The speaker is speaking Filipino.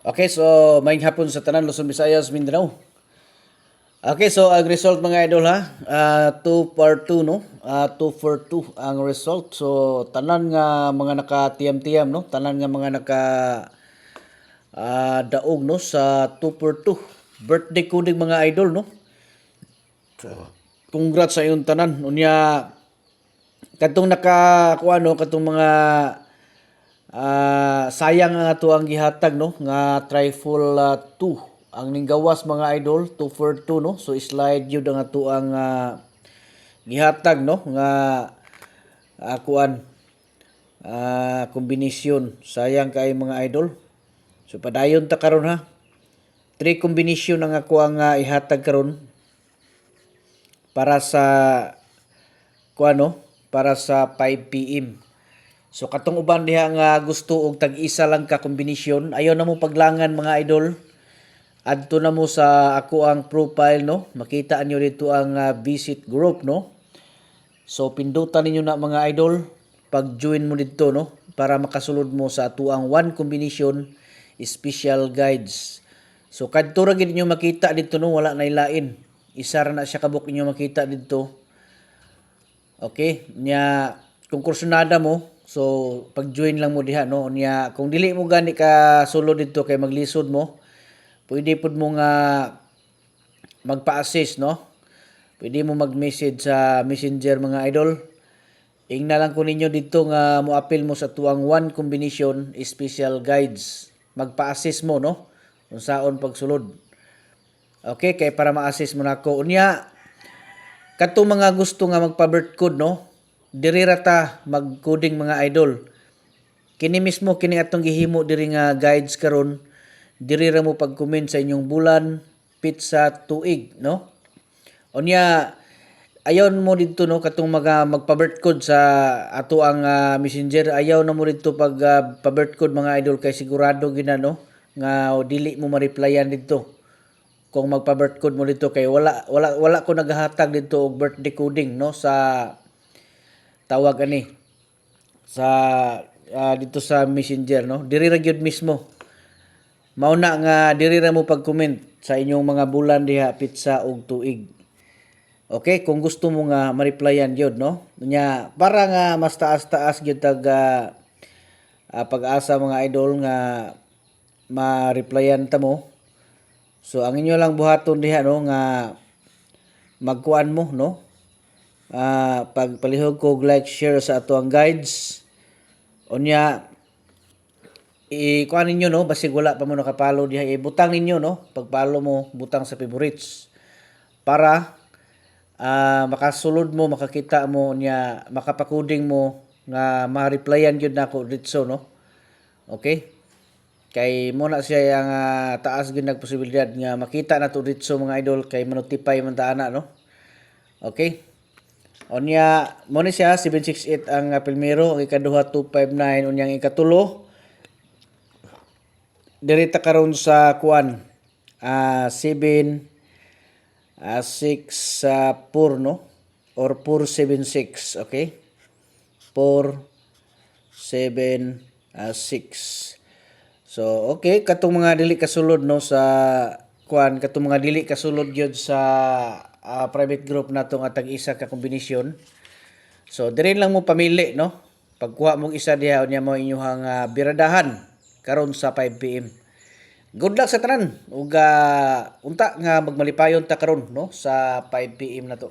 Okay, so maayong hapon sa tanan Luzon, Visayas, Mindanao. Okay, so ang result mga idol ha, 2 for 2 no, 2 for 2 ang result. So tanan nga mga naka-tiyam-tiyam no, tanan nga mga naka daog no sa 2 for 2. Birthday ko din mga idol no. Congrats sa iyong tanan. Unya kadtong nakakuha no, kadtong mga sayang nga to ang gihatag no nga trifle 2 ang ninggawas mga idol 2 for 2 no, so slide yun ang ato ang gihatag no nga kuan kombinasyon sayang kay mga idol. So padayon ta karon ha, 3 kombinasyon ang ako ang ihatag karon para sa kuan no, para sa 5 PM. So katong uban diha nga gusto og tag-isa lang ka kombinasyon, ayaw na mo paglangan mga idol. Adto na mo sa ako ang profile no. Makita niyo dito ang visit group no. So pindutan ninyo na mga idol, pag-join mo dito no para makasulod mo sa ato ang one combination special guides. So kadto ra gid niyo makita dito no, wala na ilain. Isa ra na siya kabuk niyo makita dito. Okay, nya kung kursunada mo, so pag-join lang mo diha no. Nya kung dili mo gani ka sulod dito kay maglisod mo, pwede pud mo nga magpa-assist no. Pwede mo mag-message sa Messenger mga idol. Ingna lang ko ninyo dito nga mo-appeal mo sa tuang one combination special guides. Magpa-assist mo no kung saon pagsulod. Okay, kay para ma-assist mo nako. Unya kadto mga gusto nga magpa-birth code no, diri ra ta mag-coding mga idol. Kini mismo kini atong gihimo diri nga guides karon, diri ra mo pag-comment sa inyong bulan, pizza, tuig no. Unya ayaw mo dito no katong magpa-birth code sa ato ang Messenger, ayaw na mo dito pag pa-birth code mga idol kay sigurado gina no nga dili mo ma-replyan dito kung magpa-birth code mo dito kay wala ko naghahatag dito og birthday coding no sa tawag ani sa dito sa Messenger no. Diri ra gyud mismo. Mauna nga diri ra mo pag-comment sa inyong mga bulan diha, pizza og tuig. Okay, kung gusto mo nga ma-replyan gyud no. Nya para nga mas taas-taas gyud tag pag-asa mga idol nga ma-replyan ta mo. So ang inyo lang buhaton diha no nga magkuan mo no. Pagpalihog ko like share sa ato ang guides. Unya kuan ninyo no basig wala pa mo nakapalo diha, ibutang ninyo no. Pag-follow mo, butang sa favorites para makasulod mo, makakita mo niya, makapakuding mo nga ma-replyan gyud nako ditso no. Okay? Kay mo na siya ang taas gyud nagposibilidad nga makita nato ditso mga idol kay ma-notify man ta ana no. Okay? Unya mo ni siya 768 ang primero, ang ikaduha 259, unyang ikatulo diri ta karon sa kuan 7 6 4 no or 476. Okay? 476. So okay, katong mga dili kasulod no sa kuan, katong mga dili kasulod gyud sa private group nato nga tag-isa ka kombinasyon. So diri lang mo pamili no. Pagkuha mo isa diha unya mo inyong biradahan karon sa 5 PM. Good luck sa tanan ug unta nga magmalipayon ta karon no sa 5 PM na to.